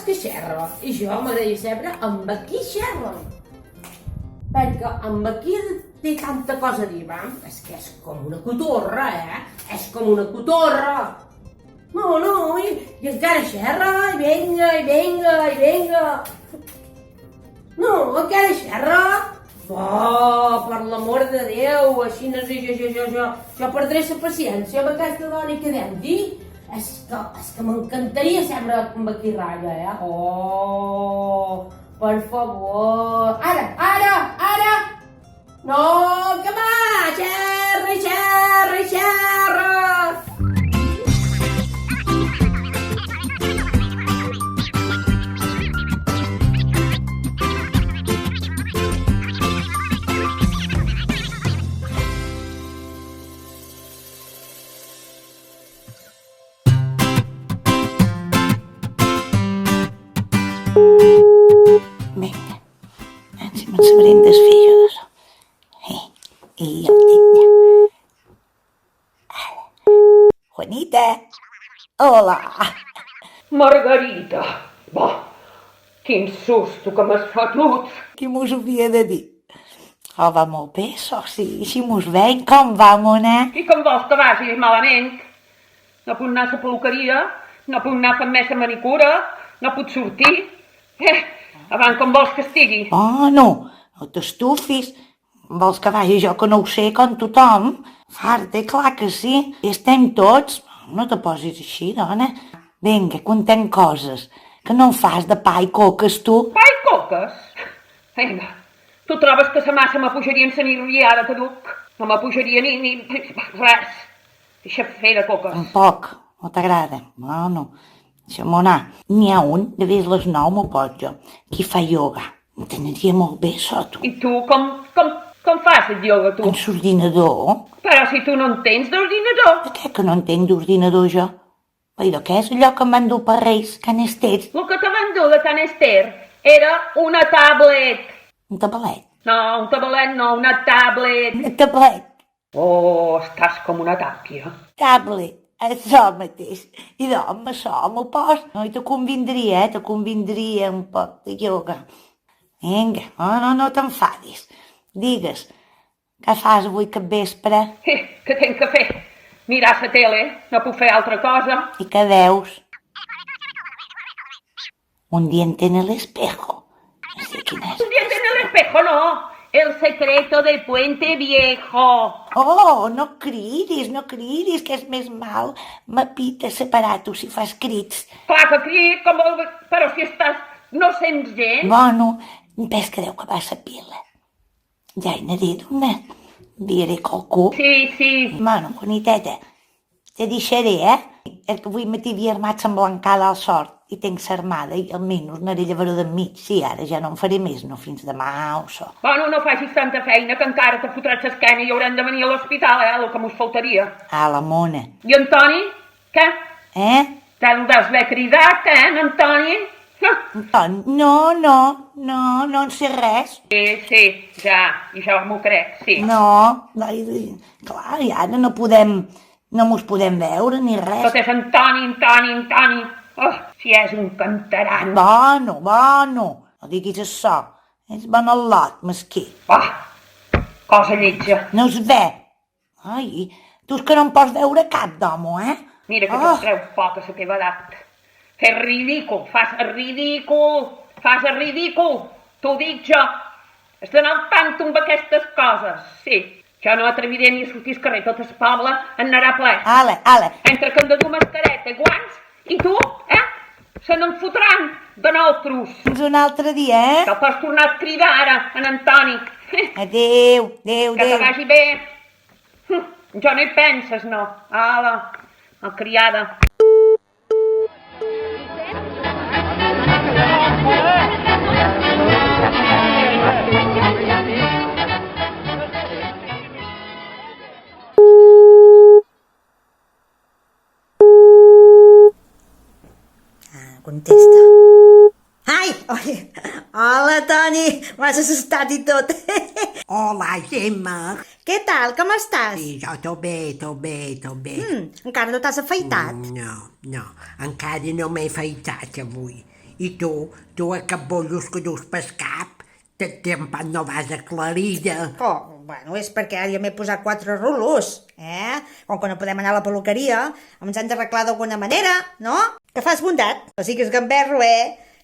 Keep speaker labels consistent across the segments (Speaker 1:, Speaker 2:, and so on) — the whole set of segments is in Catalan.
Speaker 1: que xerra, i jo m'agradaria saber amb qui xerren. Perquè amb qui té tanta cosa a dir, va? És que és com una cotorra, És com una cotorra. No, i encara xerra, i venga. No, encara xerra. Oh, per l'amor de Déu, així no sé, jo perdré la paciència amb aquesta dona que deu dir. És que m'encantaria seure amb aquí ratlla, Oh, per favor. Ara! No, que va, xerra!
Speaker 2: Vinga, si me'n sabré en desfer jo d'això. I ja ho tinc ja. Juanita, hola.
Speaker 3: Margarita, va, quin susto que m'has fotut.
Speaker 2: Qui mos ho havia de dir? Oh, va molt bé, soci, si mos veiem, com va, mona?
Speaker 3: I com vols que vagi malament? No puc anar a la peluqueria, no puc anar a fer més la manicura, no puc sortir. Abans com vols que estigui?
Speaker 2: Oh, no t'estufis. Vols que vagi jo que no ho sé com tothom? Farta, clar que sí. Hi estem tots. No te posis així, dona. Vinga, contem coses. Que no en fas de pa i coques, tu?
Speaker 3: Pa i coques? Vinga, tu trobes que sa massa m'apujaria en sa nirriada que duc? No m'apujaria ni res. Deixa fer de coques.
Speaker 2: Tampoc, no t'agrada. No. Deixa'm anar. N'hi ha un, de vés les 9 m'ho pot jo, qui fa ioga. Em tindria molt bé, això, tu.
Speaker 3: I tu, com fas el ioga, tu?
Speaker 2: En l'ordinador?
Speaker 3: Però si tu no en tens d'ordinador.
Speaker 2: De què que no entenc d'ordinador, jo? Però què és allò que em van dur per Reis, Can Ester?
Speaker 3: El que te van dur de Can Ester era una tablet.
Speaker 2: Un tablet.
Speaker 3: No, un tablet no, una tablet.
Speaker 2: Un tablet.
Speaker 3: Oh, estàs com una tàpia.
Speaker 2: Tablet. Això mateix. I doncs, això m'ho pos. No, i te convindria un poc de ioga. Vinga, no t'enfadis. Digues, què fas avui cap vespre?
Speaker 3: Què tinc que fer? Mirar la tele, no puc fer altra cosa.
Speaker 2: I què veus? Un diente en el espejo. No sé quin és.
Speaker 3: Un diente en el espejo, no. El secreto del puente viejo.
Speaker 2: Oh, no cridis, que és més mal. M'apita separar-t'ho si fas crits.
Speaker 3: Clar que crit, però si estàs... no sents gent.
Speaker 2: Bueno, ves que deu que va a pila. Ja he dit una... diré qualcú.
Speaker 3: Sí.
Speaker 2: Bueno, boniteta, te deixaré, És que avui matí havia armat s'emblancada al sort i tenc s'armada i almenys anaré a llevar-ho d'enmig. Sí, ara ja no en faré més, no fins demà o això.
Speaker 3: Bueno, no facis tanta feina que encara te fotràs l'esquena i haurem de venir a l'hospital, el que mos faltaria.
Speaker 2: Ah, la mona.
Speaker 3: I Antoni? Què? Te'l has d'haver cridat, en Antoni?
Speaker 2: No en sé res.
Speaker 3: Sí, ja m'ho crec, sí.
Speaker 2: No, clar, i ara no mos podem veure ni res.
Speaker 3: Tot és Antoni. Oh, si és un cantaran.
Speaker 2: Bueno, no diguis això. És bon al lot, mesquí.
Speaker 3: Cosa lletja.
Speaker 2: No es ve. Ai, tu és que no em pots veure cap d'home,
Speaker 3: Mira que te'l treus poc a la teva edat. Fes ridícul, fas el ridícul, t'ho dic jo. Has d'anar al tanto amb aquestes coses, sí. Jo no atreviré ni a sortir al carrer, tot el poble en anarà ple.
Speaker 2: Ale.
Speaker 3: Entre que hem de dur mascareta i guants, i tu, se n'en fotran de nosaltres.
Speaker 2: Fins un altre dia,
Speaker 3: Te'l pots tornar a cridar ara, en Antoni.
Speaker 2: Adéu.
Speaker 3: Que te vagi bé. Jo no hi penses, no. Ala, malcriada.
Speaker 4: Contesta. Ai! Hola, Toni! M'has assustat i tot.
Speaker 5: Hola, Gemma.
Speaker 4: Què tal? Com estàs?
Speaker 5: Sí, jo tot bé.
Speaker 4: Encara no t'has afaitat?
Speaker 5: No, encara no m'he afaitat avui. I tu aquests bollos que dus pel cap, tampoc no vas aclarida.
Speaker 4: Oh, bueno, és perquè jo m'he posat 4 rulos, Com que no podem anar a la peluqueria, ens hem d'arreglar d'alguna manera, no? Que fas bondat, o sigui que és gamberro,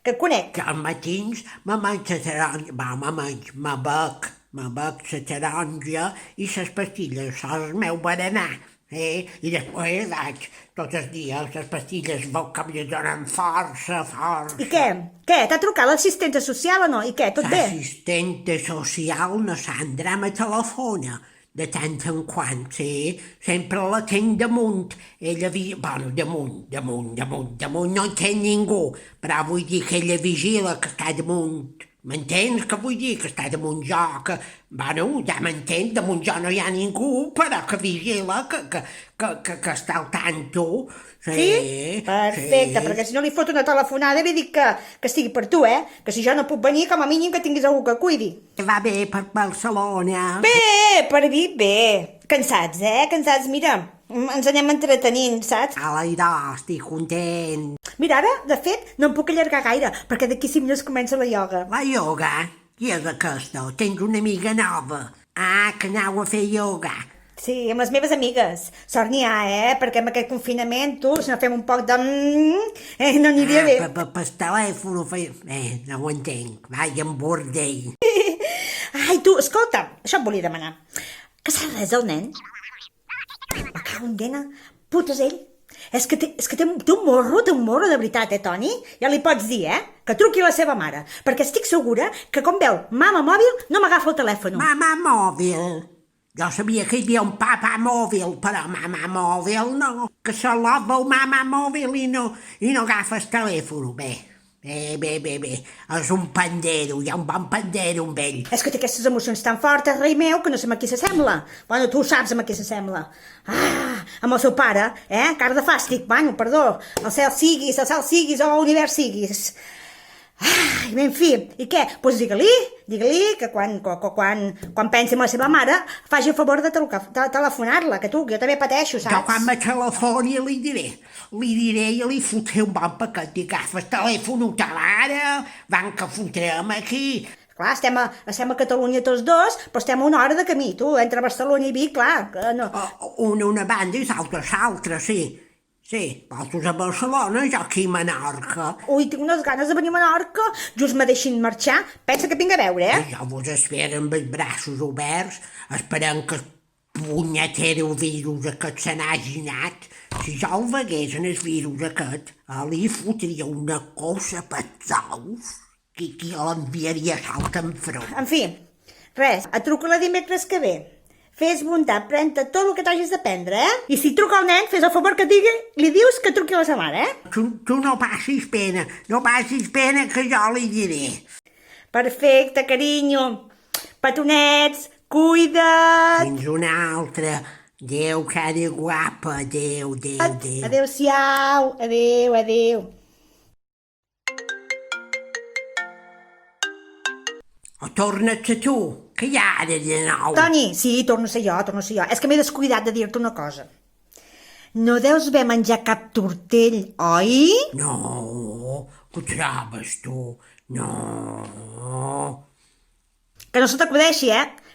Speaker 4: que et conec.
Speaker 5: Que als matins me menjo la taronja, me bec la taronja i les pastilles, això és el meu berenar. I després vaig tots els dies, les pastilles veu que em donen força.
Speaker 4: I què? T'ha trucat l'assistenta social o no? I què, tot bé?
Speaker 5: L'assistenta social, na Sandra, me telefona de tant en quant, sí. Sempre la tenc damunt. Ella, bueno, damunt no en té ningú, però vull dir que ella vigila que està damunt. M'entens què vull dir? Que està damunt jo, que... Bueno, ja m'entens, damunt jo no hi ha ningú, però que vigila, que està al tanto.
Speaker 4: Sí? Perfecte, perquè si no li fot una telefonada li dic que sigui per tu, Que si jo no puc venir, com a mínim que tinguis algú que cuidi.
Speaker 5: Va bé per Barcelona.
Speaker 4: Bé, per mi bé. Cansats, Cansats, mira, ens anem entretenint, saps?
Speaker 5: A l'aire, estic content.
Speaker 4: Mira, ara, de fet, no em puc allargar gaire, perquè d'aquí 5 minuts comença la ioga.
Speaker 5: La ioga? Qui és aquesta? Tens una amiga nova. Ah, que aneu a fer ioga.
Speaker 4: Sí, amb les meves amigues. Sort n'hi ha, perquè amb aquest confinament, tu, si no fem un poc de... no aniria bé.
Speaker 5: Per telèfon ho feia... no ho entenc. Vaja, en bordell.
Speaker 4: Ai, tu, escolta, això et volia demanar. Que saps res del nen? Me cago en dena. Putes ell. És que té un morro, de veritat, Toni? Ja li pots dir, que truqui a la seva mare. Perquè estic segura que quan veu mama mòbil no m'agafa el telèfon.
Speaker 5: Mama mòbil? Jo sabia que hi havia un papa mòbil, però mama mòbil no. Que se l'ova el mama mòbil i no agafa el telèfon. Bé. És un pandero, hi ha un bon pandero amb ell.
Speaker 4: És que té aquestes emocions tan fortes, rei meu, que no sé a qui s'assembla. Bueno, tu ho saps a qui s'assembla. Amb el seu pare, cara de fàstic, bueno, perdó. El cel siguis o l'univers siguis. En fi, i què? Doncs digue-li que quan pensi en la seva mare faci el favor de telefonar-la, que jo també pateixo, saps?
Speaker 5: Jo quan me telefoni li diré i li fotré un bon paquet i agafa el telèfon a l'ara, van que fotrem aquí.
Speaker 4: Clar, estem a Catalunya tots dos, però estem a una hora de camí, tu, entre Barcelona i Vic, clar, que no...
Speaker 5: Una banda i l'altra, sí. Sí, vosaltres a Barcelona, jo aquí a Menorca.
Speaker 4: Ui, tinc unes ganes de venir a Menorca. Just me deixin marxar. Pensa que vinc a veure,
Speaker 5: Jo vos espero amb els braços oberts, esperant que el punyetero virus aquest se n'hagi anat. Si jo el vegués en el virus aquest, li fotria una cosa per tous que l'enviaria salt enfront.
Speaker 4: En fi, res, et truco la dimecres que ve. Fes bondat, pren-te tot el que t'hagis de prendre, I si truca el nen, fes el favor que et digui, li dius que truqui a la seva mare,
Speaker 5: Tu no passis pena que jo li diré.
Speaker 4: Perfecte, carinyo. Petonets, cuida't.
Speaker 5: Fins una altra. Adéu, cara guapa, adéu.
Speaker 4: Adéu-siau, adéu.
Speaker 5: O torna't a tu, que hi ha ara de nou.
Speaker 4: Toni, sí, torno a ser jo. És que m'he descuidat de dir-te una cosa. No deus haver menjat cap tortell, oi?
Speaker 5: No, que ho trobes tu? No.
Speaker 4: Que no se t'acudeixi,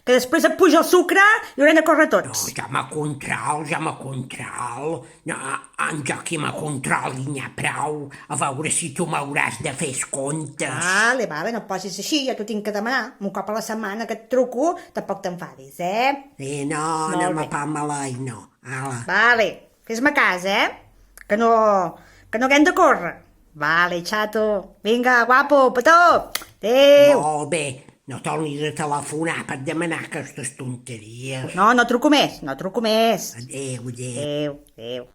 Speaker 4: que després et puja el sucre i haurem de córrer tots.
Speaker 5: No, ja me control. No, jo aquí me control i n'hi ha prou. A veure si tu m'hauràs de fer comptes.
Speaker 4: Vale, no et posis així, ja t'ho tinc que demanar. Un cop a la setmana que et truco, tampoc t'enfadis,
Speaker 5: No me fa malai, no. Ala.
Speaker 4: Vale, fes-me cas, que no haguem de córrer. Vale, xato. Vinga, guapo, petó. Adéu.
Speaker 5: Molt bé. No tornis a telefonar per demanar aquestes tonteries.
Speaker 4: No truco més.
Speaker 5: Adéu.
Speaker 4: Adéu.